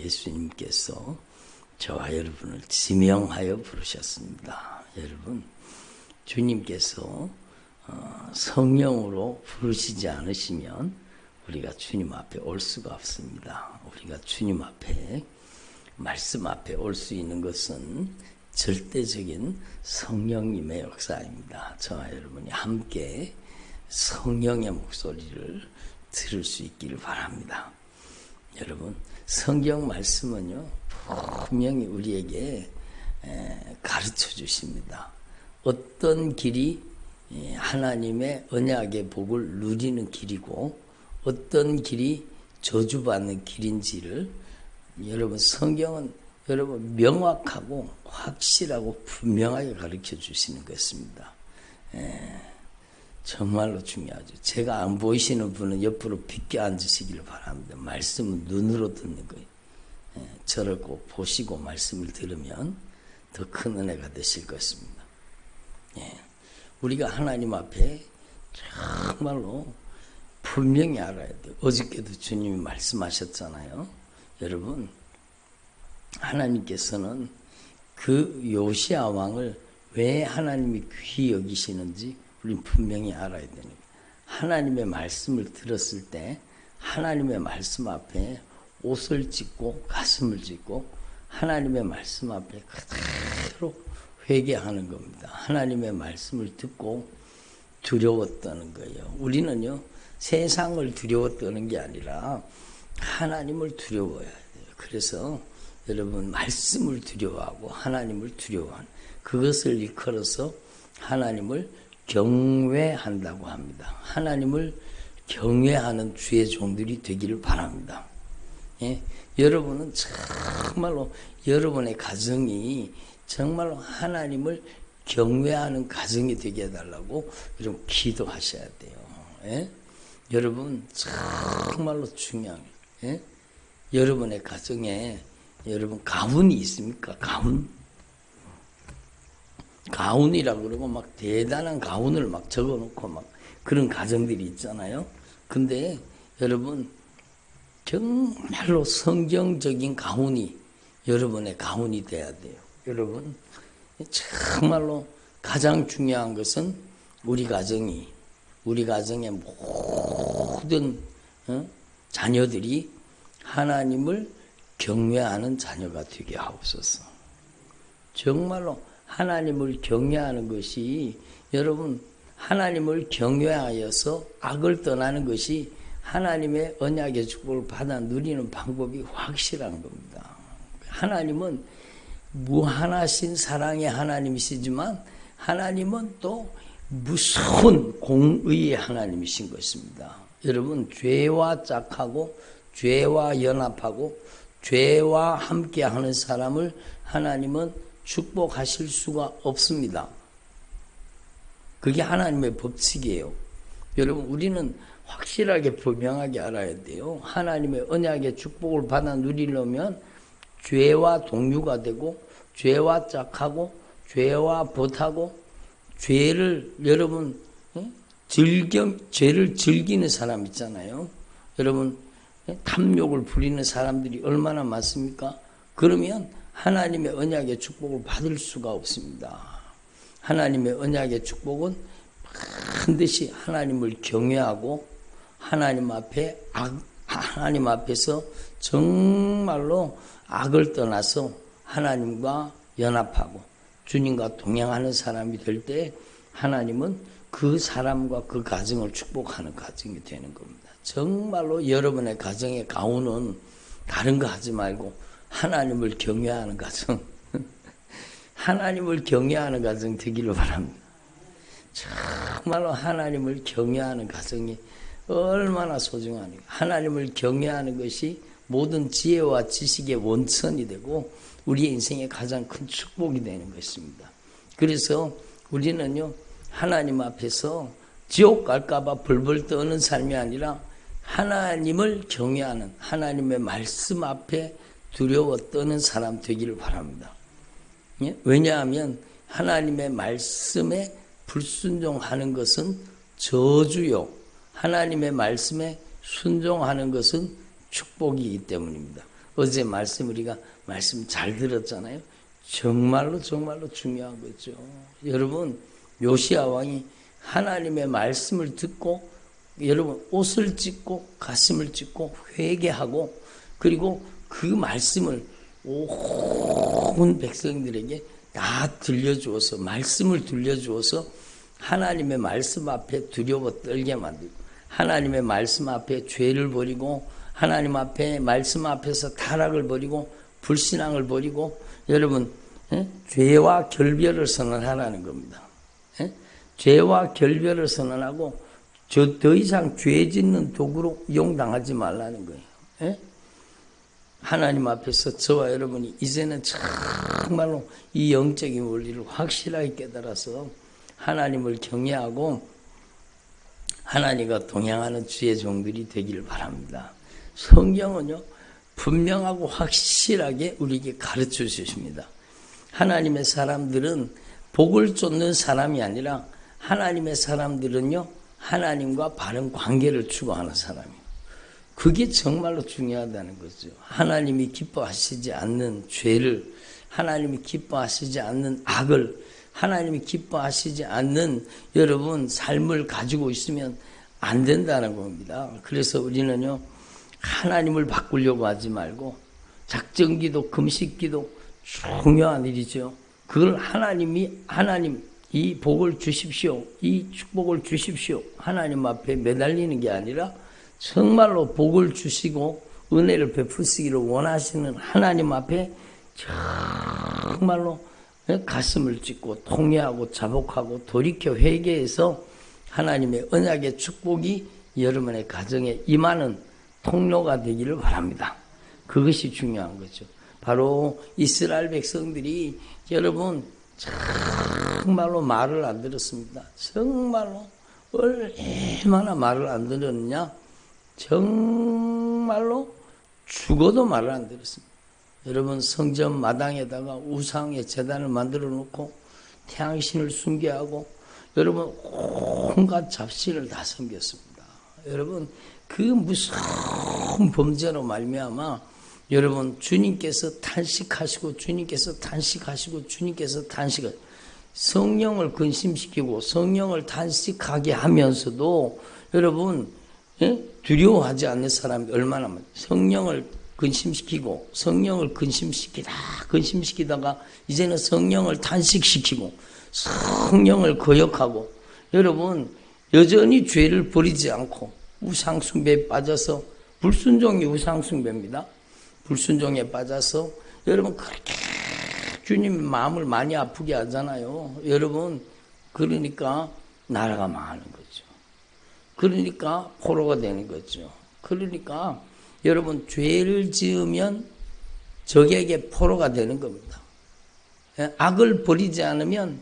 예수님께서 저와 여러분을 지명하여 부르셨습니다. 여러분, 주님께서 성령으로 부르시지 않으시면 우리가 주님 앞에 올 수가 없습니다. 우리가 주님 앞에, 말씀 앞에 올 수 있는 것은 절대적인 성령님의 역사입니다. 저와 여러분이 함께 성령의 목소리를 들을 수 있기를 바랍니다. 여러분, 성경 말씀은요, 분명히 우리에게 가르쳐 주십니다. 어떤 길이 하나님의 언약의 복을 누리는 길이고 어떤 길이 저주받는 길인지를 여러분, 성경은 여러분 명확하고 확실하고 분명하게 가르쳐 주시는 것입니다. 정말로 중요하죠. 제가 안 보이시는 분은 옆으로 비껴 앉으시기를 바랍니다. 말씀은 눈으로 듣는 거예요. 저를 꼭 보시고 말씀을 들으면 더 큰 은혜가 되실 것입니다. 우리가 하나님 앞에 정말로 분명히 알아야 돼요. 어저께도 주님이 말씀하셨잖아요. 여러분, 하나님께서는 그 요시야 왕을 왜 하나님이 귀히 여기시는지 우리는 분명히 알아야 됩니다. 하나님의 말씀을 들었을 때 하나님의 말씀 앞에 옷을 찢고 가슴을 찢고 하나님의 말씀 앞에 그대로 회개하는 겁니다. 하나님의 말씀을 듣고 두려웠다는 거예요. 우리는요, 세상을 두려웠다는 게 아니라 하나님을 두려워야 돼요. 그래서 여러분, 말씀을 두려워하고 하나님을 두려워하는, 그것을 일컬어서 하나님을 경외한다고 합니다. 하나님을 경외하는 주의 종들이 되기를 바랍니다. 여러분은 정말로 여러분의 가정이 정말로 하나님을 경외하는 가정이 되게 해달라고 여러분 기도하셔야 돼요. 여러분, 정말로 중요한 거예요. 여러분의 가정에 여러분 가훈이 있습니까? 가훈이라고 그러고 막 대단한 가훈을 막 적어놓고 막 그런 가정들이 있잖아요. 근데 여러분, 정말로 성경적인 가훈이 여러분의 가훈이 돼야 돼요. 여러분, 정말로 가장 중요한 것은 우리 가정의 모든 자녀들이 하나님을 경외하는 자녀가 되게 하옵소서. 정말로 하나님을 경외하는 것이, 여러분, 하나님을 경외하여서 악을 떠나는 것이 하나님의 언약의 축복을 받아 누리는 방법이 확실한 겁니다. 하나님은 무한하신 사랑의 하나님이시지만 하나님은 또 무서운 공의의 하나님이신 것입니다. 여러분, 죄와 짝하고 죄와 연합하고 죄와 함께하는 사람을 하나님은 축복하실 수가 없습니다. 그게 하나님의 법칙이에요. 여러분, 우리는 확실하게 분명하게 알아야 돼요. 하나님의 언약의 축복을 받아 누리려면 죄와 동류가 되고 죄와 짝하고 죄와 벗하고 죄를 여러분 죄를 즐기는 사람 있잖아요. 여러분, 탐욕을 부리는 사람들이 얼마나 많습니까? 그러면 하나님의 언약의 축복을 받을 수가 없습니다. 하나님의 언약의 축복은 반드시 하나님을 경외하고 하나님 앞에서 정말로 악을 떠나서 하나님과 연합하고 주님과 동행하는 사람이 될 때 하나님은 그 사람과 그 가정을 축복하는 가정이 되는 겁니다. 정말로 여러분의 가정의 가훈은 다른 거 하지 말고 하나님을 경외하는 가정, 하나님을 경외하는 가정 되기를 바랍니다. 정말로 하나님을 경외하는 가정이 얼마나 소중하니까. 하나님을 경외하는 것이 모든 지혜와 지식의 원천이 되고 우리의 인생의 가장 큰 축복이 되는 것입니다. 그래서 우리는요, 하나님 앞에서 지옥 갈까봐 벌벌 떠는 삶이 아니라 하나님을 경외하는, 하나님의 말씀 앞에 두려워 떠는 사람 되기를 바랍니다. 왜냐하면 하나님의 말씀에 불순종하는 것은 저주요, 하나님의 말씀에 순종하는 것은 축복이기 때문입니다. 어제 우리가 말씀 잘 들었잖아요. 정말로 중요한 거죠. 여러분, 요시야 왕이 하나님의 말씀을 듣고 여러분 옷을 찢고 가슴을 찢고 회개하고 그리고 그 말씀을 온 백성들에게 다 들려주어서 말씀을 들려주어서 하나님의 말씀 앞에 두려워 떨게 만들고 하나님의 말씀 앞에 죄를 버리고 하나님 앞에 말씀 앞에서 타락을 버리고 불신앙을 버리고 여러분 죄와 결별을 선언하라는 겁니다. 죄와 결별을 선언하고 더 이상 죄 짓는 도구로 이용당하지 말라는 거예요. 하나님 앞에서 저와 여러분이 이제는 정말로 이 영적인 원리를 확실하게 깨달아서 하나님을 경외하고 하나님과 동행하는 주의 종들이 되기를 바랍니다. 성경은요 분명하고 확실하게 우리에게 가르쳐 주십니다. 하나님의 사람들은 복을 쫓는 사람이 아니라 하나님의 사람들은요 하나님과 바른 관계를 추구하는 사람이에요. 그게 정말로 중요하다는 거죠. 하나님이 기뻐하시지 않는 죄를, 하나님이 기뻐하시지 않는 악을, 하나님이 기뻐하시지 않는 여러분 삶을 가지고 있으면 안 된다는 겁니다. 그래서 우리는요 하나님을 바꾸려고 하지 말고 작정기도 금식기도 중요한 일이죠. 그걸 하나님 이 복을 주십시오, 이 축복을 주십시오 하나님 앞에 매달리는 게 아니라 정말로 복을 주시고 은혜를 베푸시기를 원하시는 하나님 앞에 정말로 가슴을 찢고 통회하고 자복하고 돌이켜 회개해서 하나님의 언약의 축복이 여러분의 가정에 임하는 통로가 되기를 바랍니다. 그것이 중요한 거죠. 바로 이스라엘 백성들이 여러분 정말로 말을 안 들었습니다. 정말로 얼마나 말을 안 들었느냐? 정말로 죽어도 말을 안 들었습니다. 여러분 성전 마당에다가 우상의 제단을 만들어 놓고 태양신을 숭배하고 여러분 온갖 잡신을 다 섬겼습니다. 여러분 그 무서운 범죄로 말미암아 여러분 주님께서 탄식하시고 주님께서 탄식하시고 주님께서 탄식하시고 성령을 근심시키고 성령을 탄식하게 하면서도 여러분 두려워하지 않는 사람이 얼마나 많아요. 성령을 근심시키고 성령을 근심시키다가 이제는 성령을 탄식시키고 성령을 거역하고 여러분 여전히 죄를 버리지 않고 우상숭배에 빠져서 불순종이 우상숭배입니다. 불순종에 빠져서 여러분 그렇게 주님 마음을 많이 아프게 하잖아요. 여러분 그러니까 나라가 망하는 거죠. 그러니까 포로가 되는 거죠. 그러니까 여러분 죄를 지으면 적에게 포로가 되는 겁니다. 악을 버리지 않으면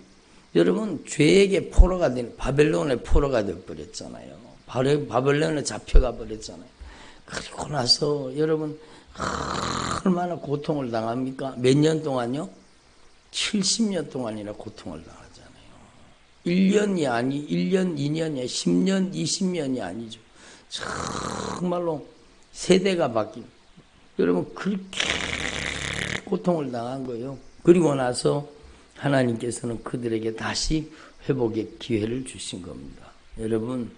여러분 죄에게 포로가 되는 바벨론의 포로가 되어버렸잖아요. 바벨론에 잡혀가 버렸잖아요. 그리고 나서 여러분 얼마나 고통을 당합니까? 몇 년 동안요? 70년 동안이나 고통을 당하잖아요. 1년, 2년이 10년, 20년이 아니죠. 정말로 세대가 바뀐 여러분 그렇게 고통을 당한 거예요. 그리고 나서 하나님께서는 그들에게 다시 회복의 기회를 주신 겁니다. 여러분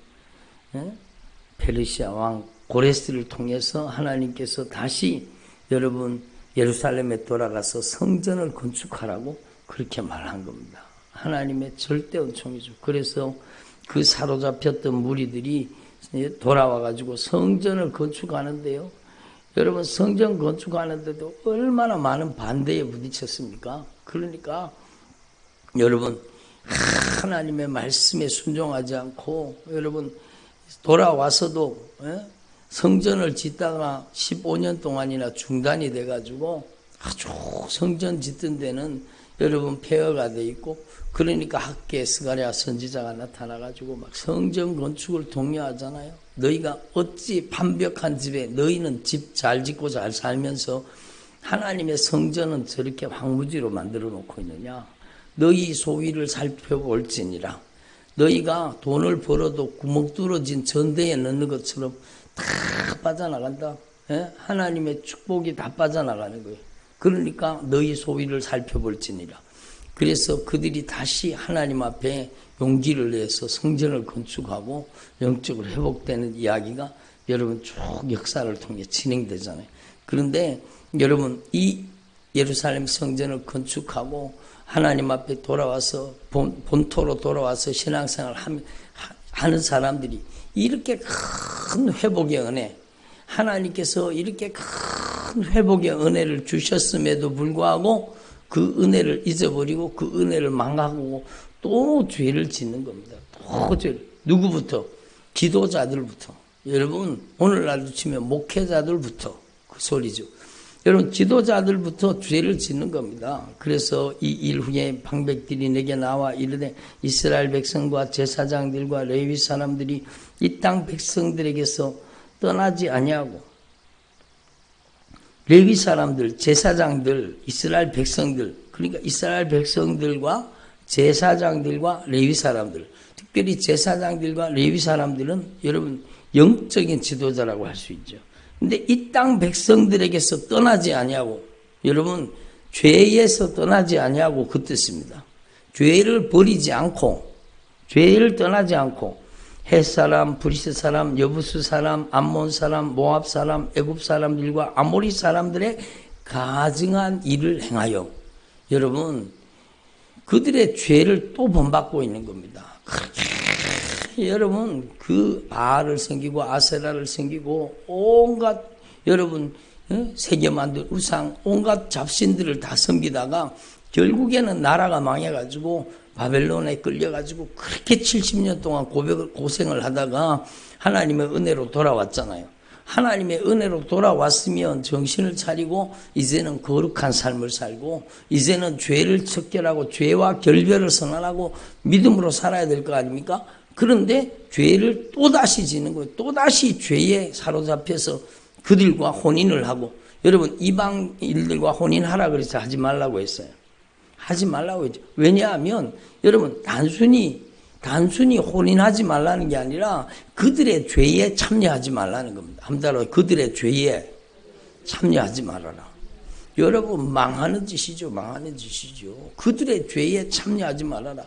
페르시아 왕 고레스를 통해서 하나님께서 다시 여러분 예루살렘에 돌아가서 성전을 건축하라고 그렇게 말한 겁니다. 하나님의 절대 은총이죠. 그래서 그 사로잡혔던 무리들이 돌아와가지고 성전을 건축하는데요. 여러분 성전 건축하는데도 얼마나 많은 반대에 부딪혔습니까? 그러니까 여러분 하나님의 말씀에 순종하지 않고 여러분 돌아와서도 성전을 짓다가 15년 동안이나 중단이 돼가지고 아주 성전 짓던 데는 여러분 폐허가 돼 있고 그러니까 학계 스가랴 선지자가 나타나가지고 막 성전 건축을 독려하잖아요. 너희가 어찌 반벽한 집에 너희는 집 잘 짓고 잘 살면서 하나님의 성전은 저렇게 황무지로 만들어 놓고 있느냐. 너희 소위를 살펴볼지니라. 너희가 돈을 벌어도 구멍 뚫어진 전대에 넣는 것처럼 다 빠져나간다. 하나님의 축복이 다 빠져나가는 거예요. 그러니까 너희 소위를 살펴볼지니라. 그래서 그들이 다시 하나님 앞에 용기를 내서 성전을 건축하고 영적으로 회복되는 이야기가 여러분 쭉 역사를 통해 진행되잖아요. 그런데 여러분 이 예루살렘 성전을 건축하고 하나님 앞에 돌아와서 본토로 돌아와서 신앙생활 하는 사람들이 이렇게 큰 회복의 은혜, 하나님께서 이렇게 큰 회복의 은혜를 주셨음에도 불구하고 그 은혜를 잊어버리고 그 은혜를 망각하고 또 죄를 짓는 겁니다. 또 죄를. 누구부터? 지도자들부터. 여러분 오늘날도 치면 목회자들부터 그 소리죠. 여러분 지도자들부터 죄를 짓는 겁니다. 그래서 이 일 후에 방백들이 내게 나와 이르되 이스라엘 백성과 제사장들과 레위 사람들이 이 땅 백성들에게서 떠나지 아니하고 레위 사람들, 제사장들, 이스라엘 백성들, 그러니까 이스라엘 백성들과 제사장들과 레위 사람들, 특별히 제사장들과 레위 사람들은 여러분 영적인 지도자라고 할 수 있죠. 근데 이 땅 백성들에게서 떠나지 아니하고, 여러분 죄에서 떠나지 아니하고 그 뜻입니다. 죄를 버리지 않고, 죄를 떠나지 않고 헷사람, 브리스 사람, 여부스 사람, 암몬 사람, 모압 사람, 애굽 사람들과 아모리 사람들의 가증한 일을 행하여, 여러분 그들의 죄를 또 본받고 있는 겁니다. 여러분 그 바알을 섬기고 아세라를 섬기고 온갖 여러분 세계 만든 우상 온갖 잡신들을 다 섬기다가 결국에는 나라가 망해가지고 바벨론에 끌려가지고 그렇게 70년 동안 고생을 하다가 하나님의 은혜로 돌아왔잖아요. 하나님의 은혜로 돌아왔으면 정신을 차리고 이제는 거룩한 삶을 살고 이제는 죄를 척결하고 죄와 결별을 선언하고 믿음으로 살아야 될 거 아닙니까? 그런데 죄를 또다시 짓는 거예요. 또다시 죄에 사로잡혀서 그들과 혼인을 하고, 여러분 이방인들과 혼인하라 그래서 하지 말라고 했어요. 하지 말라고 했죠. 왜냐하면 여러분 단순히 혼인하지 말라는 게 아니라 그들의 죄에 참여하지 말라는 겁니다. 함따라 그들의 죄에 참여하지 말아라. 여러분 망하는 짓이죠. 망하는 짓이죠. 그들의 죄에 참여하지 말아라.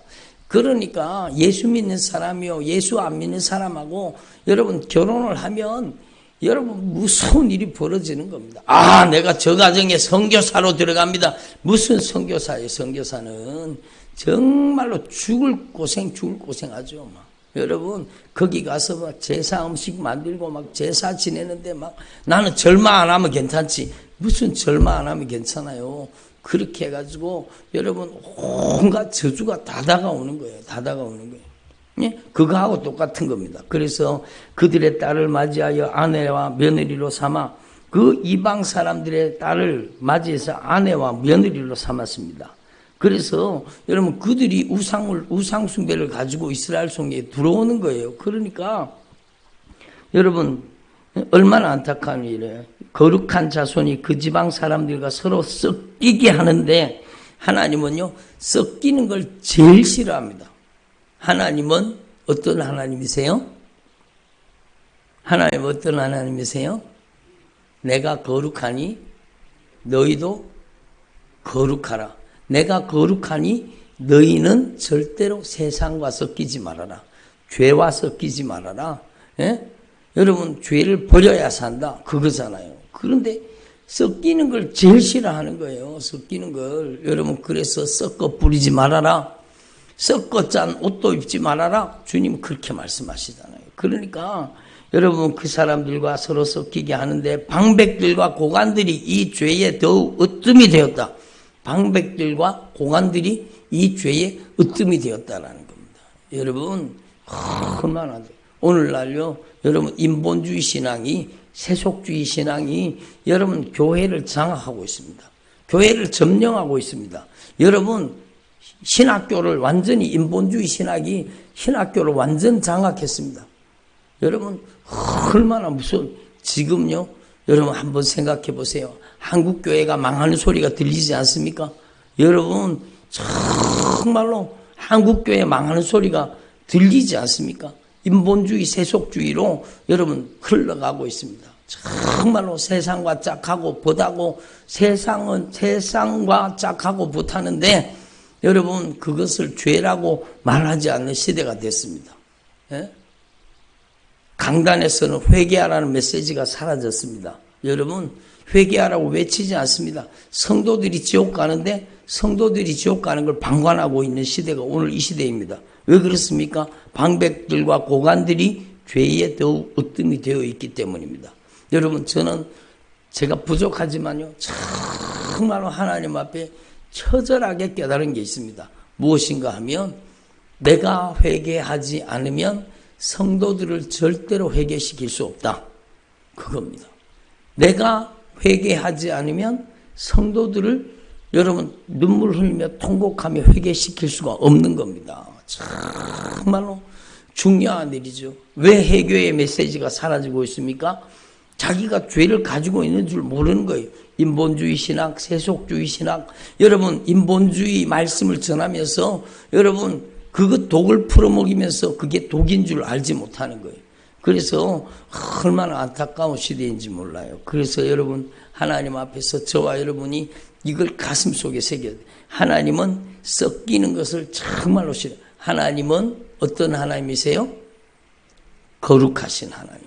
그러니까 예수 믿는 사람이요 예수 안 믿는 사람하고 여러분 결혼을 하면 여러분 무서운 일이 벌어지는 겁니다. 아, 내가 저 가정에 선교사로 들어갑니다. 무슨 선교사예요? 선교사는 정말로 죽을 고생하죠. 막. 여러분 거기 가서 막 제사 음식 만들고 막 제사 지내는데 막 나는 절마 안 하면 괜찮지. 무슨 절마 안 하면 괜찮아요. 그렇게 해가지고 여러분 온갖 저주가 다 다가오는 거예요. 다 다가오는 거예요. 예? 그거하고 똑같은 겁니다. 그래서 그들의 딸을 맞이하여 아내와 며느리로 삼아 그 이방 사람들의 딸을 맞이해서 아내와 며느리로 삼았습니다. 그래서 여러분 그들이 우상 숭배를 가지고 이스라엘 성에 들어오는 거예요. 그러니까 여러분 얼마나 안타까운 일이에요. 거룩한 자손이 그 지방 사람들과 서로 섞이게 하는데 하나님은요 섞이는 걸 제일 싫어합니다. 하나님은 어떤 하나님이세요? 하나님 어떤 하나님이세요? 내가 거룩하니 너희도 거룩하라. 내가 거룩하니 너희는 절대로 세상과 섞이지 말아라. 죄와 섞이지 말아라. 예? 여러분 죄를 버려야 산다. 그거잖아요. 그런데 섞이는 걸 제일 싫어하는 거예요. 섞이는 걸. 여러분 그래서 섞어 뿌리지 말아라. 섞어 짠 옷도 입지 말아라. 주님 그렇게 말씀하시잖아요. 그러니까 여러분 그 사람들과 서로 섞이게 하는데 방백들과 고관들이 이 죄에 더욱 으뜸이 되었다. 방백들과 고관들이 이 죄에 으뜸이 되었다라는 겁니다. 여러분 얼마나 오늘날요 여러분 인본주의 신앙이 세속주의 신앙이 여러분 교회를 장악하고 있습니다. 교회를 점령하고 있습니다. 여러분 신학교를 완전히 인본주의 신학이 신학교를 완전 장악했습니다. 여러분 얼마나 무슨 지금요 여러분 한번 생각해 보세요. 한국 교회가 망하는 소리가 들리지 않습니까? 여러분 정말로 한국 교회 망하는 소리가 들리지 않습니까? 인본주의 세속주의로 여러분 흘러가고 있습니다. 정말로 세상과 짝하고 못하고 세상은 세상과 짝하고 못하는데 여러분 그것을 죄라고 말하지 않는 시대가 됐습니다. 예? 강단에서는 회개하라는 메시지가 사라졌습니다. 여러분 회개하라고 외치지 않습니다. 성도들이 지옥 가는데 성도들이 지옥 가는 걸 방관하고 있는 시대가 오늘 이 시대입니다. 왜 그렇습니까? 방백들과 고관들이 죄에 더욱 으뜸이 되어 있기 때문입니다. 여러분 저는 제가 부족하지만요 정말로 하나님 앞에 처절하게 깨달은 게 있습니다. 무엇인가 하면 내가 회개하지 않으면 성도들을 절대로 회개시킬 수 없다. 그겁니다. 내가 회개하지 않으면 성도들을 여러분 눈물 흘리며 통곡하며 회개시킬 수가 없는 겁니다. 정말로 중요한 일이죠. 왜 해교의 메시지가 사라지고 있습니까? 자기가 죄를 가지고 있는 줄 모르는 거예요. 인본주의 신학, 세속주의 신학. 여러분 인본주의 말씀을 전하면서 여러분 그것 독을 풀어먹이면서 그게 독인 줄 알지 못하는 거예요. 그래서 얼마나 안타까운 시대인지 몰라요. 그래서 여러분 하나님 앞에서 저와 여러분이 이걸 가슴속에 새겨야 돼요. 하나님은 섞이는 것을 정말로 싫어요. 하나님은 어떤 하나님이세요? 거룩하신 하나님,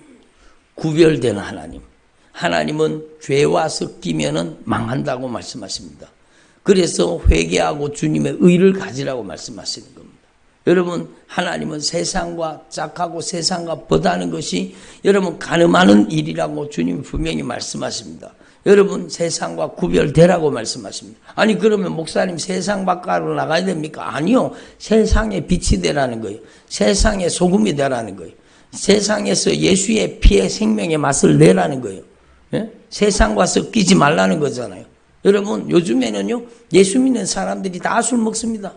구별된 하나님. 하나님은 죄와 섞이면은 망한다고 말씀하십니다. 그래서 회개하고 주님의 의를 가지라고 말씀하시는 겁니다. 여러분 하나님은 세상과 짝하고 세상과 벗하는 것이 여러분 가늠하는 일이라고 주님 분명히 말씀하십니다. 여러분 세상과 구별되라고 말씀하십니다. 아니 그러면 목사님 세상 밖으로 나가야 됩니까? 아니요. 세상의 빛이 되라는 거예요. 세상의 소금이 되라는 거예요. 세상에서 예수의 피의 생명의 맛을 내라는 거예요. 예? 세상과 섞이지 말라는 거잖아요. 여러분 요즘에는요 예수 믿는 사람들이 다 술 먹습니다.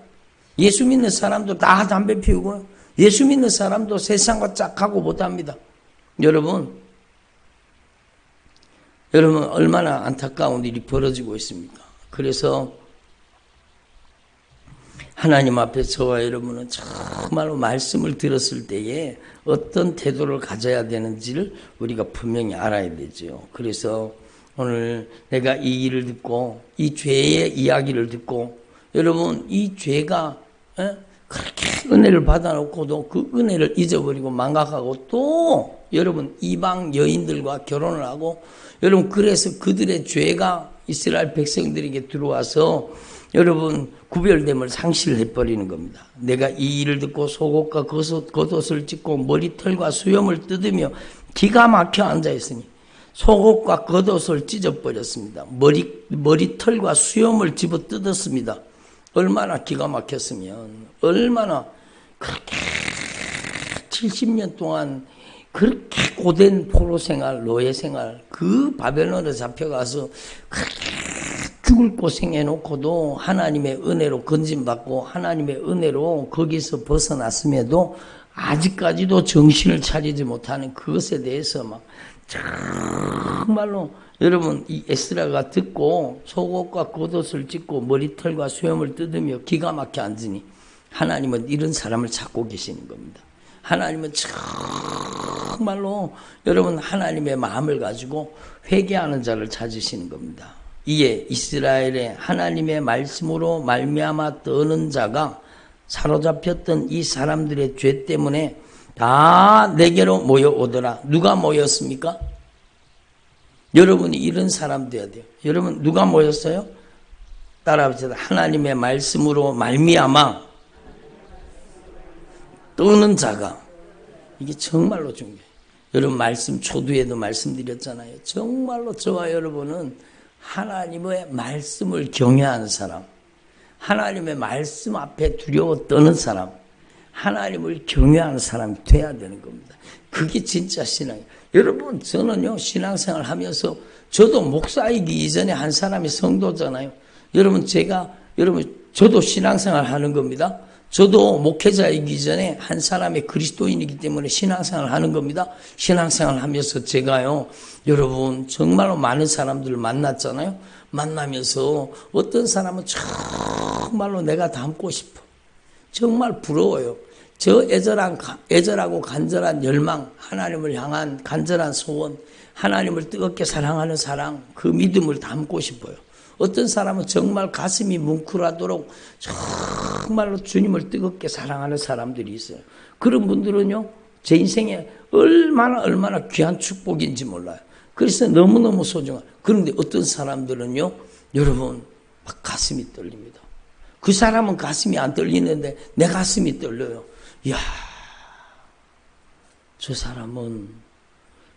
예수 믿는 사람도 다 담배 피우고요. 예수 믿는 사람도 세상과 짝하고 못합니다. 여러분 얼마나 안타까운 일이 벌어지고 있습니까? 그래서 하나님 앞에 저와 여러분은 정말로 말씀을 들었을 때에 어떤 태도를 가져야 되는지를 우리가 분명히 알아야 되죠. 그래서 오늘 내가 이 일을 듣고 이 죄의 이야기를 듣고 여러분 이 죄가 그렇게 은혜를 받아놓고도 그 은혜를 잊어버리고 망각하고 또 여러분 이방 여인들과 결혼을 하고 여러분 그래서 그들의 죄가 이스라엘 백성들에게 들어와서 여러분 구별됨을 상실해버리는 겁니다. 내가 이 일을 듣고 속옷과 겉옷을 찢고 머리털과 수염을 뜯으며 기가 막혀 앉아있으니 속옷과 겉옷을 찢어버렸습니다. 머리털과 수염을 집어 뜯었습니다. 얼마나 기가 막혔으면 얼마나 그렇게 70년 동안 그렇게 고된 포로생활, 노예생활 그 바벨론에 잡혀가서 그렇게 죽을 고생해놓고도 하나님의 은혜로 건진받고 하나님의 은혜로 거기서 벗어났음에도 아직까지도 정신을 차리지 못하는 그것에 대해서 막 정말로 여러분 이 에스라가 듣고 속옷과 겉옷을 찢고 머리털과 수염을 뜯으며 기가 막혀 앉으니 하나님은 이런 사람을 찾고 계시는 겁니다. 하나님은 정말로 여러분 하나님의 마음을 가지고 회개하는 자를 찾으시는 겁니다. 이에 이스라엘의 하나님의 말씀으로 말미암아 떠는 자가 사로잡혔던 이 사람들의 죄 때문에 다 내게로 모여오더라. 누가 모였습니까? 여러분이 이런 사람 돼야 돼요. 여러분 누가 모였어요? 따라합시다. 하나님의 말씀으로 말미암아 떠는 자가. 이게 정말로 중요해요. 여러분 말씀 초두에도 말씀드렸잖아요. 정말로 저와 여러분은 하나님의 말씀을 경외하는 사람, 하나님의 말씀 앞에 두려워 떠는 사람, 하나님을 경외하는 사람이 돼야 되는 겁니다. 그게 진짜 신앙이에요. 여러분 저는요 신앙생활 하면서 저도 목사이기 이전에 한 사람이 성도잖아요. 여러분 저도 신앙생활 하는 겁니다. 저도 목회자이기 전에 한 사람의 그리스도인이기 때문에 신앙생활 하는 겁니다. 신앙생활 하면서 제가요 여러분 정말로 많은 사람들을 만났잖아요. 만나면서 어떤 사람은 정말로 내가 닮고 싶어. 정말 부러워요. 저 애절하고 간절한 열망, 하나님을 향한 간절한 소원, 하나님을 뜨겁게 사랑하는 사랑, 그 믿음을 담고 싶어요. 어떤 사람은 정말 가슴이 뭉클하도록 정말로 주님을 뜨겁게 사랑하는 사람들이 있어요. 그런 분들은요, 제 인생에 얼마나 귀한 축복인지 몰라요. 그래서 너무너무 소중한. 그런데 어떤 사람들은요, 여러분, 막 가슴이 떨립니다. 그 사람은 가슴이 안 떨리는데 내 가슴이 떨려요. 이야, 저 사람은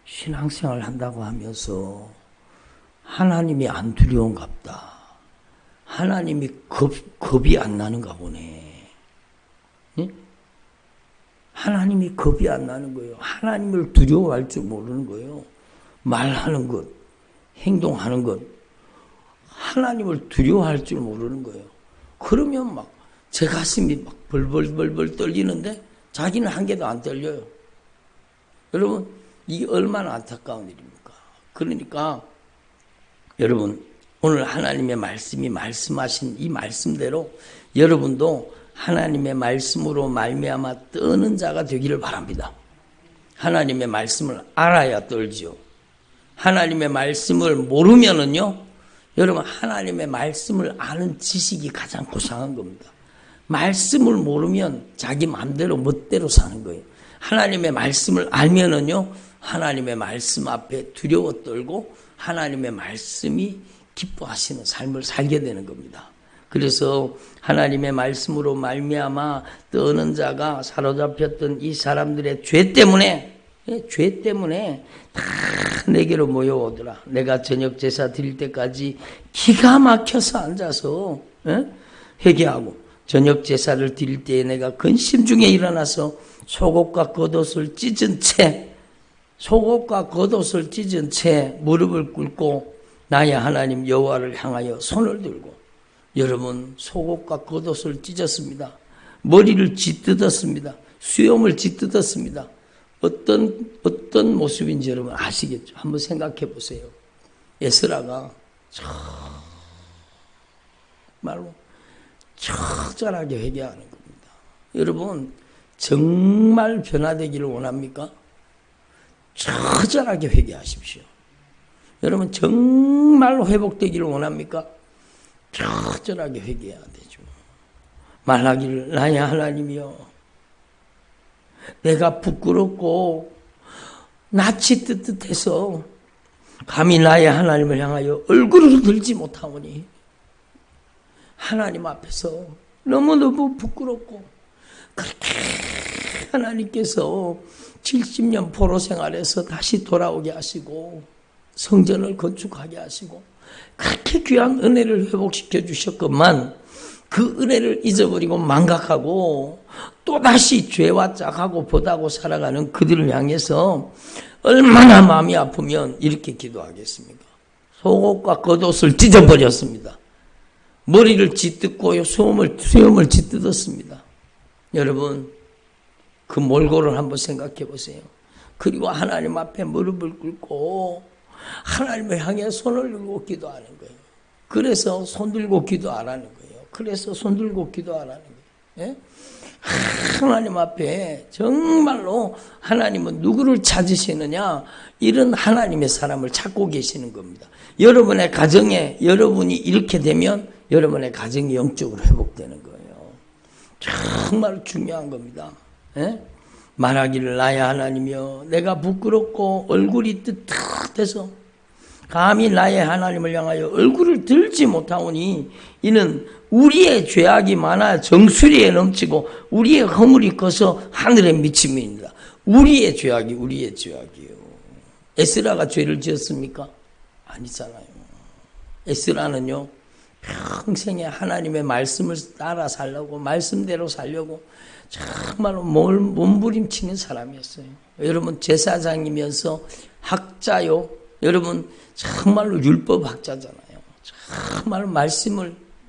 신앙생활 한다고 하면서 하나님이 안 두려운갑다. 하나님이 겁이 안 나는가 보네. 응? 하나님이 겁이 안 나는 거예요. 하나님을 두려워할 줄 모르는 거예요. 말하는 것, 행동하는 것, 하나님을 두려워할 줄 모르는 거예요. 그러면 막 제 가슴이 막 벌벌 떨리는데 자기는 한 개도 안 떨려요. 여러분, 이게 얼마나 안타까운 일입니까? 그러니까 여러분, 오늘 하나님의 말씀이 말씀하신 이 말씀대로 여러분도 하나님의 말씀으로 말미암아 떠는 자가 되기를 바랍니다. 하나님의 말씀을 알아야 떨지요. 하나님의 말씀을 모르면은요, 여러분, 하나님의 말씀을 아는 지식이 가장 고상한 겁니다. 말씀을 모르면 자기 마음대로 멋대로 사는 거예요. 하나님의 말씀을 알면은요, 하나님의 말씀 앞에 두려워 떨고 하나님의 말씀이 기뻐하시는 삶을 살게 되는 겁니다. 그래서 하나님의 말씀으로 말미암아 떠는 자가 사로잡혔던 이 사람들의 죄 때문에 다 내게로 모여오더라. 내가 저녁 제사 드릴 때까지 기가 막혀서 앉아서 회개하고, 저녁 제사를 드릴 때에 내가 근심 중에 일어나서 속옷과 겉옷을 찢은 채 무릎을 꿇고 나의 하나님 여호와를 향하여 손을 들고, 여러분, 속옷과 겉옷을 찢었습니다. 머리를 짓뜯었습니다. 수염을 짓뜯었습니다. 어떤 모습인지 여러분 아시겠죠? 한번 생각해 보세요. 에스라가 정말로 처절하게 회개하는 겁니다. 여러분, 정말 변화되기를 원합니까? 처절하게 회개하십시오. 여러분, 정말로 회복되기를 원합니까? 처절하게 회개해야 되죠. 말하기를, 나의 하나님이여, 내가 부끄럽고 낯이 뜨뜻해서 감히 나의 하나님을 향하여 얼굴을 들지 못하오니 하나님 앞에서 너무너무 부끄럽고, 그렇게 하나님께서 70년 포로 생활에서 다시 돌아오게 하시고 성전을 건축하게 하시고 그렇게 귀한 은혜를 회복시켜 주셨건만 그 은혜를 잊어버리고 망각하고 또다시 죄와 짝하고 보다고 살아가는 그들을 향해서 얼마나 마음이 아프면 이렇게 기도하겠습니까? 속옷과 겉옷을 찢어버렸습니다. 머리를 짓뜯고 수염을 짓뜯었습니다. 여러분, 그 몰골을 한번 생각해 보세요. 그리고 하나님 앞에 무릎을 꿇고 하나님을 향해 손을 들고 기도하는 거예요. 그래서 손 들고 기도 안 하는 거예요. 그래서 손 들고 기도 안 하는 거예요. 예? 하나님 앞에 정말로 하나님은 누구를 찾으시느냐, 이런 하나님의 사람을 찾고 계시는 겁니다. 여러분의 가정에 여러분이 이렇게 되면 여러분의 가정이 영적으로 회복되는 거예요. 정말 중요한 겁니다. 예? 말하기를, 나의 하나님이여, 내가 부끄럽고 얼굴이 뜨뜻해서 감히 나의 하나님을 향하여 얼굴을 들지 못하오니 이는 우리의 죄악이 많아 정수리에 넘치고 우리의 허물이 커서 하늘에 미침입니다. 우리의 죄악이요. 에스라가 죄를 지었습니까? 아니잖아요. 에스라는요, 평생에 하나님의 말씀을 따라 살려고, 말씀대로 살려고 정말로 몸부림치는 사람이었어요. 여러분, 제사장이면서 학자요. 여러분, 정말로 율법 학자잖아요. 정말로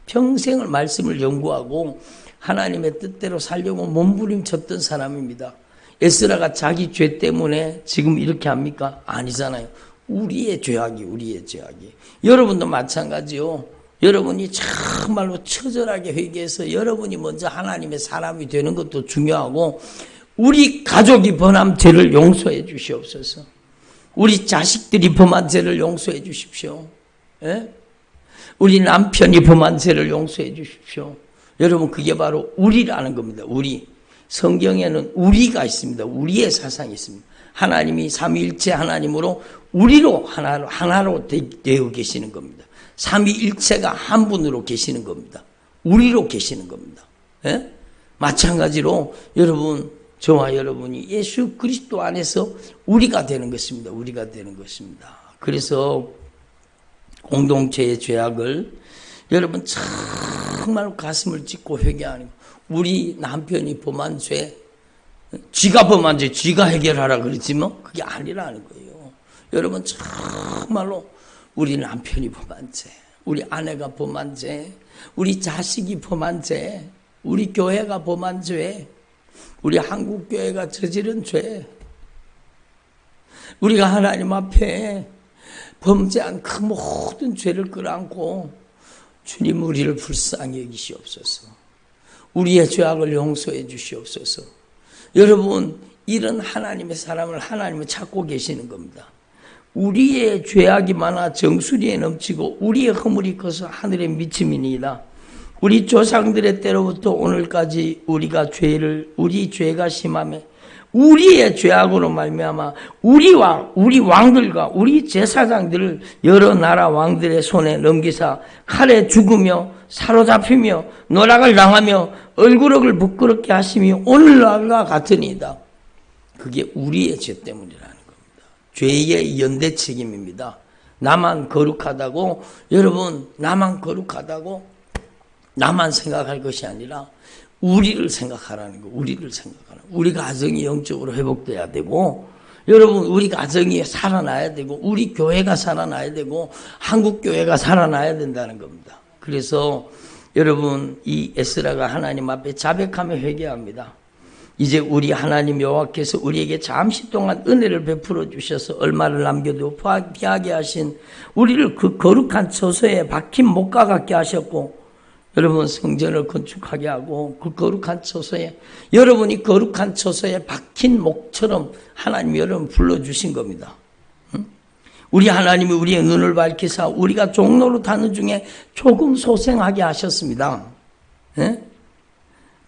평생을 말씀을 연구하고 하나님의 뜻대로 살려고 몸부림쳤던 사람입니다. 에스라가 자기 죄 때문에 지금 이렇게 합니까? 아니잖아요. 우리의 죄악이. 여러분도 마찬가지요. 여러분이 정말로 처절하게 회개해서 여러분이 먼저 하나님의 사람이 되는 것도 중요하고, 우리 가족이 범한 죄를 용서해 주시옵소서. 우리 자식들이 범한 죄를 용서해 주십시오. 예? 우리 남편이 범한 죄를 용서해 주십시오. 여러분, 그게 바로 우리라는 겁니다. 우리. 성경에는 우리가 있습니다. 우리의 사상이 있습니다. 하나님이 삼위일체 하나님으로 우리로 하나로 되어 계시는 겁니다. 삼위일체가 한 분으로 계시는 겁니다. 우리로 계시는 겁니다. 예? 마찬가지로 여러분, 저와 여러분이 예수 그리스도 안에서 우리가 되는 것입니다. 우리가 되는 것입니다. 그래서 공동체의 죄악을 여러분 정말 가슴을 찢고 회개하는, 우리 남편이 범한 죄, 쥐가 범한 죄, 쥐가 해결하라 그러지만 그게 아니라는 거예요. 여러분 정말로 우리 남편이 범한 죄, 우리 아내가 범한 죄, 우리 자식이 범한 죄, 우리 교회가 범한 죄, 우리 한국교회가 저지른 죄, 우리가 하나님 앞에 범죄한 그 모든 죄를 끌어안고 주님 우리를 불쌍히 여기시옵소서. 우리의 죄악을 용서해 주시옵소서. 여러분, 이런 하나님의 사람을 하나님은 찾고 계시는 겁니다. 우리의 죄악이 많아 정수리에 넘치고 우리의 허물이 커서 하늘에 미침이니이다. 우리 조상들의 때로부터 오늘까지 우리 죄가 심하며 우리의 죄악으로 말미암아 우리와 우리 왕들과 우리 제사장들을 여러 나라 왕들의 손에 넘기사 칼에 죽으며 사로잡히며 노락을 당하며 얼굴을 부끄럽게 하심이 오늘날과 같으니이다. 그게 우리의 죄 때문이라는 겁니다. 죄의 연대 책임입니다. 나만 거룩하다고, 여러분, 나만 거룩하다고 나만 생각할 것이 아니라 우리를 생각하라는 거. 우리를 생각하라. 우리 가정이 영적으로 회복돼야 되고, 여러분, 우리 가정이 살아나야 되고, 우리 교회가 살아나야 되고, 한국 교회가 살아나야 된다는 겁니다. 그래서 여러분, 이 에스라가 하나님 앞에 자백하며 회개합니다. 이제 우리 하나님 여호와께서 우리에게 잠시 동안 은혜를 베풀어 주셔서 얼마를 남겨도 피하게 하신 우리를 그 거룩한 처소에 박힌 목과 같게 하셨고, 여러분 성전을 건축하게 하고 그 거룩한 처소에, 여러분이 거룩한 처소에 박힌 목처럼 하나님이 여러분 불러주신 겁니다. 우리 하나님이 우리의 눈을 밝히사 우리가 종로로 타는 중에 조금 소생하게 하셨습니다. 예?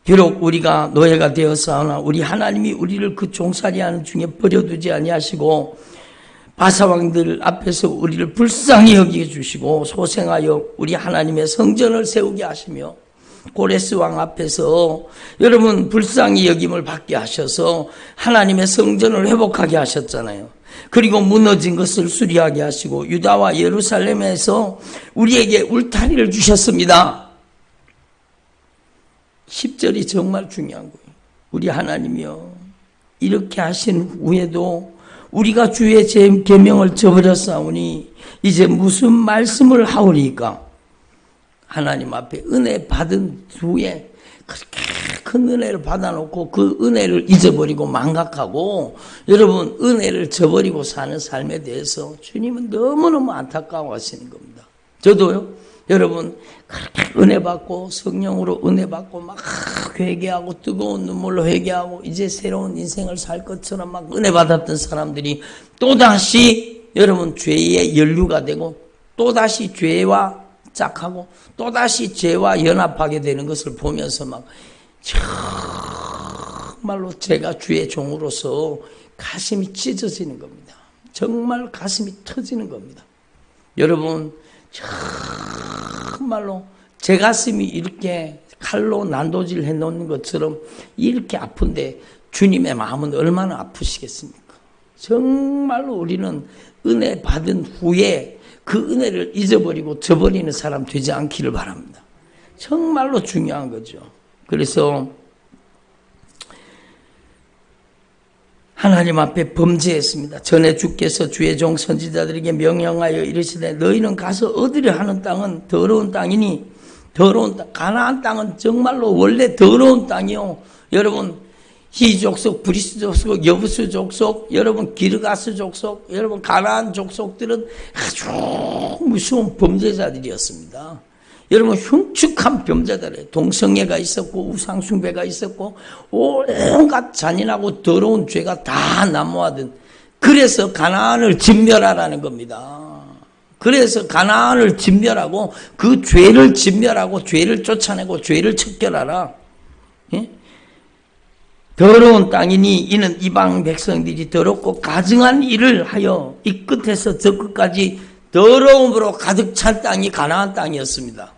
비록 우리가 노예가 되었사오나 우리 하나님이 우리를 그 종살이하는 중에 버려두지 아니하시고 바사왕들 앞에서 우리를 불쌍히 여기게 주시고 소생하여 우리 하나님의 성전을 세우게 하시며 고레스 왕 앞에서 여러분 불쌍히 여김을 받게 하셔서 하나님의 성전을 회복하게 하셨잖아요. 그리고 무너진 것을 수리하게 하시고 유다와 예루살렘에서 우리에게 울타리를 주셨습니다. 10절이 정말 중요한 거예요. 우리 하나님이요, 이렇게 하신 후에도 우리가 주의 계명을 저버렸사오니 이제 무슨 말씀을 하오리까? 하나님 앞에 은혜 받은 후에 그렇게 큰 은혜를 받아놓고 그 은혜를 잊어버리고 망각하고 여러분 은혜를 저버리고 사는 삶에 대해서 주님은 너무너무 안타까워하시는 겁니다. 저도요, 여러분 그렇게 은혜 받고 성령으로 은혜 받고 막 회개하고 뜨거운 눈물로 회개하고 이제 새로운 인생을 살 것처럼 막 은혜 받았던 사람들이 또다시 여러분 죄의 연루가 되고 또다시 죄와 짝하고 또다시 죄와 연합하게 되는 것을 보면서 막 정말로 제가 주의 종으로서 가슴이 찢어지는 겁니다. 정말 가슴이 터지는 겁니다. 여러분 정말로 제 가슴이 이렇게 칼로 난도질 해놓는 것처럼 이렇게 아픈데 주님의 마음은 얼마나 아프시겠습니까? 정말로 우리는 은혜 받은 후에 그 은혜를 잊어버리고 저버리는 사람 되지 않기를 바랍니다. 정말로 중요한 거죠. 그래서 하나님 앞에 범죄했습니다. 전에 주께서 주의 종 선지자들에게 명령하여 이르시되 너희는 가서 얻으려 하는 땅은 더러운 땅이니 더러운 땅, 가나안 땅은 정말로 원래 더러운 땅이요. 여러분 히 족속, 브리스 족속, 여부스 족속, 여러분 기르가스 족속, 여러분 가나안 족속들은 아주 무서운 범죄자들이었습니다. 여러분 흉측한 범죄들에 동성애가 있었고 우상숭배가 있었고 온갖 잔인하고 더러운 죄가 다 난무하던, 그래서 가나안을 진멸하라는 겁니다. 그래서 가나안을 진멸하고 그 죄를 진멸하고 죄를 쫓아내고 죄를 척결하라. 예? 더러운 땅이니 이는 이방 백성들이 더럽고 가증한 일을 하여 이 끝에서 저 끝까지 더러움으로 가득 찬 땅이 가나안 땅이었습니다.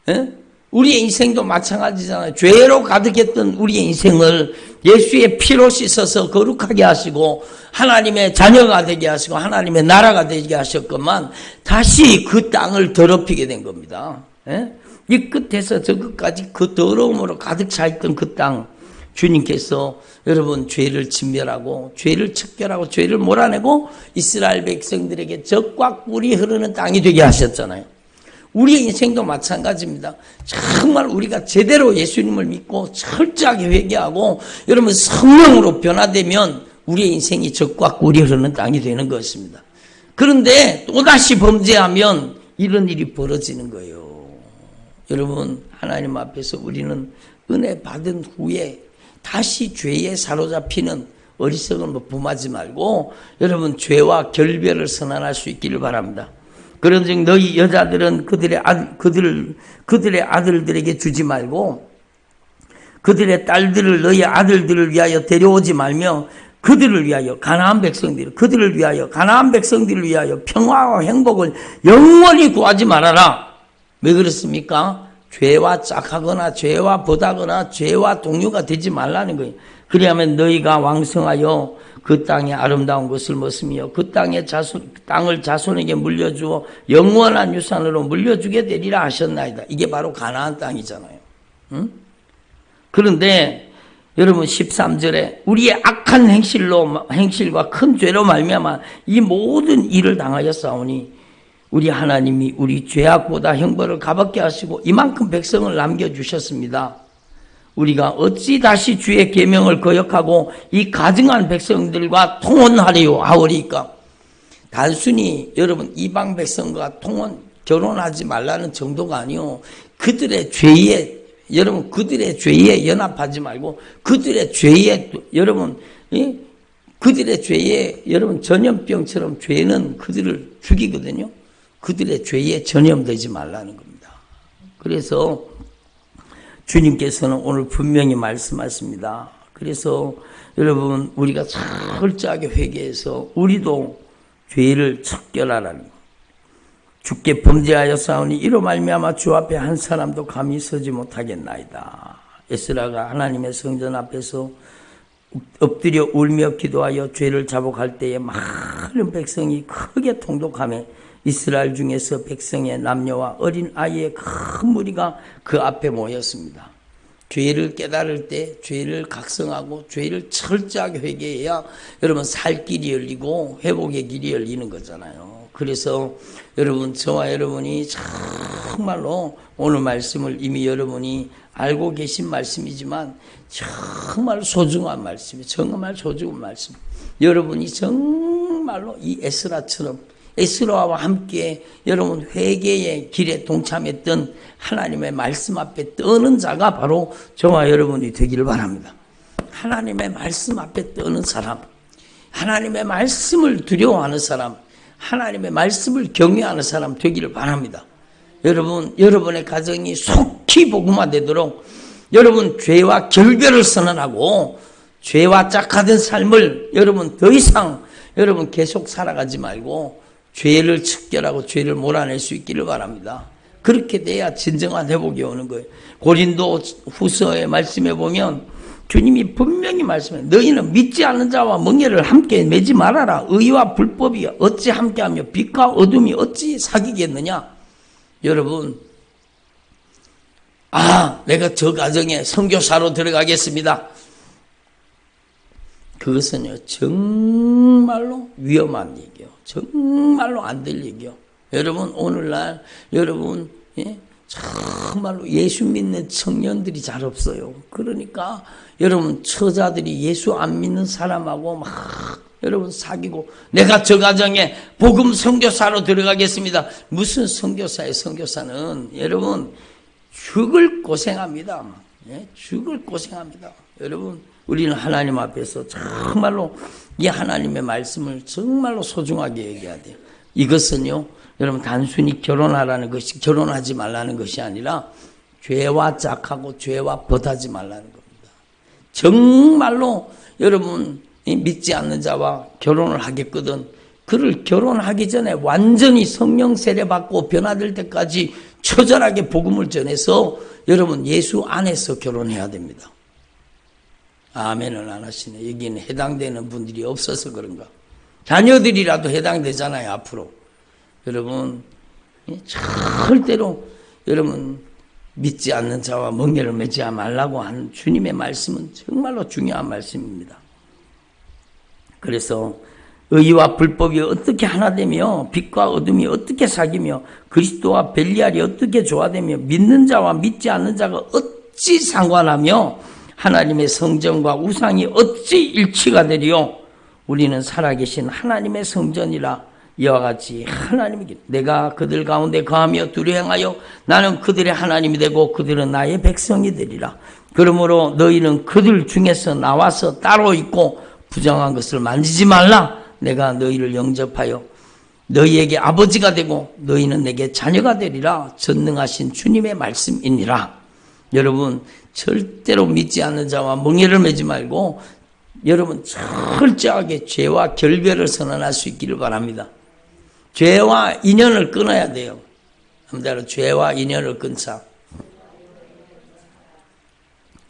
예? 우리의 인생도 마찬가지잖아요. 죄로 가득했던 우리의 인생을 예수의 피로 씻어서 거룩하게 하시고 하나님의 자녀가 되게 하시고 하나님의 나라가 되게 하셨건만 다시 그 땅을 더럽히게 된 겁니다. 예? 이 끝에서 저 끝까지 그 더러움으로 가득 차 있던 그 땅, 주님께서 여러분 죄를 진멸하고 죄를 척결하고 죄를 몰아내고 이스라엘 백성들에게 젖과 꿀이 흐르는 땅이 되게 하셨잖아요. 우리의 인생도 마찬가지입니다. 정말 우리가 제대로 예수님을 믿고 철저하게 회개하고 여러분 성령으로 변화되면 우리의 인생이 젖과 꿀이 흐르는 땅이 되는 것입니다. 그런데 또다시 범죄하면 이런 일이 벌어지는 거예요. 여러분 하나님 앞에서 우리는 은혜 받은 후에 다시 죄에 사로잡히는 어리석은 범하지 말고 여러분 죄와 결별을 선언할 수 있기를 바랍니다. 그런즉 너희 여자들은 그들의 아들들에게 주지 말고 그들의 딸들을 너희 아들들을 위하여 데려오지 말며 그들을 위하여 가나안 백성들을 위하여 평화와 행복을 영원히 구하지 말아라. 왜 그렇습니까? 죄와 짝하거나 죄와 보다거나 죄와 동료가 되지 말라는 거예요. 그리하면 너희가 왕성하여 그 땅의 아름다운 것을 먹으며 그 땅을 자손에게 물려주어 영원한 유산으로 물려주게 되리라 하셨나이다. 이게 바로 가나안 땅이잖아요. 응? 그런데 여러분 13절에 우리의 악한 행실과 큰 죄로 말미암아 이 모든 일을 당하였사오니 우리 하나님이 우리 죄악보다 형벌을 가볍게 하시고 이만큼 백성을 남겨주셨습니다. 우리가 어찌 다시 주의 계명을 거역하고 이 가증한 백성들과 통혼하리요 하오리까. 단순히 여러분 이방 백성과 결혼하지 말라는 정도가 아니요, 그들의 죄에 여러분 그들의 죄에 연합하지 말고 그들의 죄에 여러분 그들의 죄에 여러분 전염병처럼 죄는 그들을 죽이거든요. 그들의 죄에 전염되지 말라는 겁니다. 그래서 주님께서는 오늘 분명히 말씀하십니다. 그래서 여러분 우리가 철저하게 회개해서 우리도 죄를 척결하라는 것. 주께 범죄하였사오니 이로 말미암아 주 앞에 한 사람도 감히 서지 못하겠나이다. 에스라가 하나님의 성전 앞에서 엎드려 울며 기도하여 죄를 자복할 때에 많은 백성이 크게 통독하며 이스라엘 중에서 백성의 남녀와 어린 아이의 큰 무리가 그 앞에 모였습니다. 죄를 깨달을 때 죄를 각성하고 죄를 철저하게 회개해야 여러분 살 길이 열리고 회복의 길이 열리는 거잖아요. 그래서 여러분 저와 여러분이 정말로 오늘 말씀을 이미 여러분이 알고 계신 말씀이지만 정말 소중한 말씀이에요. 정말 소중한 말씀. 여러분이 정말로 이 에스라처럼 에스라와 함께 여러분 회개의 길에 동참했던 하나님의 말씀 앞에 떠는 자가 바로 저와 여러분이 되기를 바랍니다. 하나님의 말씀 앞에 떠는 사람, 하나님의 말씀을 두려워하는 사람, 하나님의 말씀을 경외하는 사람 되기를 바랍니다. 여러분, 여러분의 가정이 속히 복음화되도록 여러분 죄와 결별을 선언하고 죄와 짝하던 삶을 여러분 더 이상 여러분 계속 살아가지 말고 죄를 척결하고 죄를 몰아낼 수 있기를 바랍니다. 그렇게 돼야 진정한 회복이 오는 거예요. 고린도 후서의 말씀에 보면 주님이 분명히 말씀해 너희는 믿지 않는 자와 멍에를 함께 매지 말아라. 의와 불법이 어찌 함께하며 빛과 어둠이 어찌 사귀겠느냐. 여러분, 내가 저 가정에 선교사로 들어가겠습니다. 그것은요 정말로 위험한 얘기요. 정말로 안 될 얘기요. 여러분 오늘날 여러분 정말로 예수 믿는 청년들이 잘 없어요. 그러니까 여러분 처자들이 예수 안 믿는 사람하고 막 여러분 사귀고 내가 저 가정에 복음 선교사로 들어가겠습니다. 무슨 선교사예요? 선교사는 여러분 죽을 고생합니다. 예? 죽을 고생합니다. 여러분 우리는 하나님 앞에서 정말로 이 하나님의 말씀을 정말로 소중하게 얘기해야 돼요. 이것은요 여러분 단순히 결혼하라는 것이 결혼하지 말라는 것이 아니라 죄와 짝하고 죄와 벗하지 말라는 겁니다. 정말로 여러분 믿지 않는 자와 결혼을 하겠거든 그를 결혼하기 전에 완전히 성령 세례받고 변화될 때까지 처절하게 복음을 전해서 여러분 예수 안에서 결혼해야 됩니다. 아멘을 안 하시네. 여기는 해당되는 분들이 없어서 그런가. 자녀들이라도 해당되잖아요 앞으로. 여러분 절대로 여러분 믿지 않는 자와 멍에를 매지 말라고 한 주님의 말씀은 정말로 중요한 말씀입니다. 그래서 의와 불법이 어떻게 하나 되며 빛과 어둠이 어떻게 사귀며 그리스도와 벨리알이 어떻게 조화되며 믿는 자와 믿지 않는 자가 어찌 상관하며 하나님의 성전과 우상이 어찌 일치가 되리요. 우리는 살아계신 하나님의 성전이라 이와 같이 하나님이 내가 그들 가운데 거하며 두루 행하여 나는 그들의 하나님이 되고 그들은 나의 백성이 되리라. 그러므로 너희는 그들 중에서 나와서 따로 있고 부정한 것을 만지지 말라. 내가 너희를 영접하여 너희에게 아버지가 되고 너희는 내게 자녀가 되리라. 전능하신 주님의 말씀이니라. 여러분 절대로 믿지 않는 자와 멍에를 매지 말고 여러분 철저하게 죄와 결별을 선언할 수 있기를 바랍니다. 죄와 인연을 끊어야 돼요. 아무쪼록 죄와 인연을 끊자.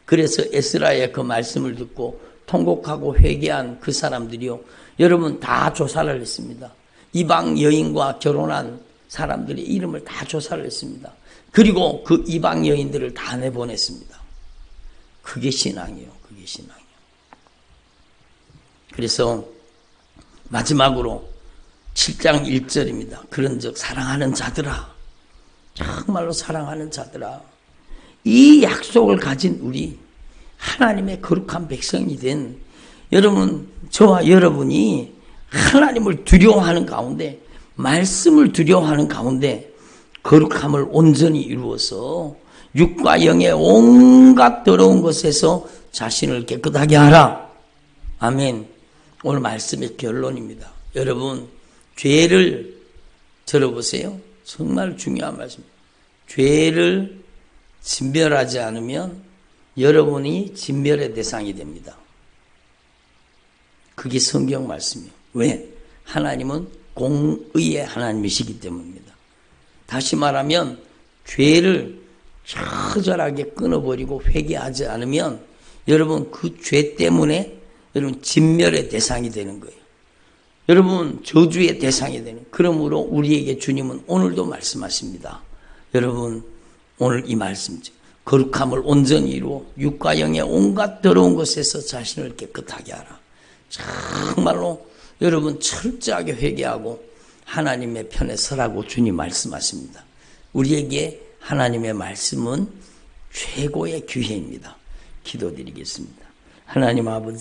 그래서 에스라의 그 말씀을 듣고 통곡하고 회개한 그 사람들이요. 여러분 다 조사를 했습니다. 이방 여인과 결혼한 사람들의 이름을 다 조사를 했습니다. 그리고 그 이방 여인들을 다 내보냈습니다. 그게 신앙이에요. 그게 신앙이에요. 그래서 마지막으로 7장 1절입니다. 그런즉 사랑하는 자들아, 정말로 사랑하는 자들아, 이 약속을 가진 우리 하나님의 거룩한 백성이 된 여러분, 저와 여러분이 하나님을 두려워하는 가운데, 말씀을 두려워하는 가운데 거룩함을 온전히 이루어서 육과 영의 온갖 더러운 것에서 자신을 깨끗하게 하라. 아멘. 오늘 말씀의 결론입니다. 여러분 죄를 들어보세요. 정말 중요한 말씀입니다. 죄를 진멸하지 않으면 여러분이 진멸의 대상이 됩니다. 그게 성경 말씀이에요. 왜? 하나님은 공의의 하나님이시기 때문입니다. 다시 말하면 죄를 처절하게 끊어버리고 회개하지 않으면 여러분 그 죄 때문에 여러분 진멸의 대상이 되는 거예요. 여러분 저주의 대상이 되는. 그러므로 우리에게 주님은 오늘도 말씀하십니다. 여러분 오늘 이 말씀 거룩함을 온전히 이루어 육과 영의 온갖 더러운 것에서 자신을 깨끗하게 하라. 정말로 여러분 철저하게 회개하고 하나님의 편에 서라고 주님 말씀하십니다. 우리에게 하나님의 말씀은 최고의 기회입니다. 기도드리겠습니다. 하나님 아버지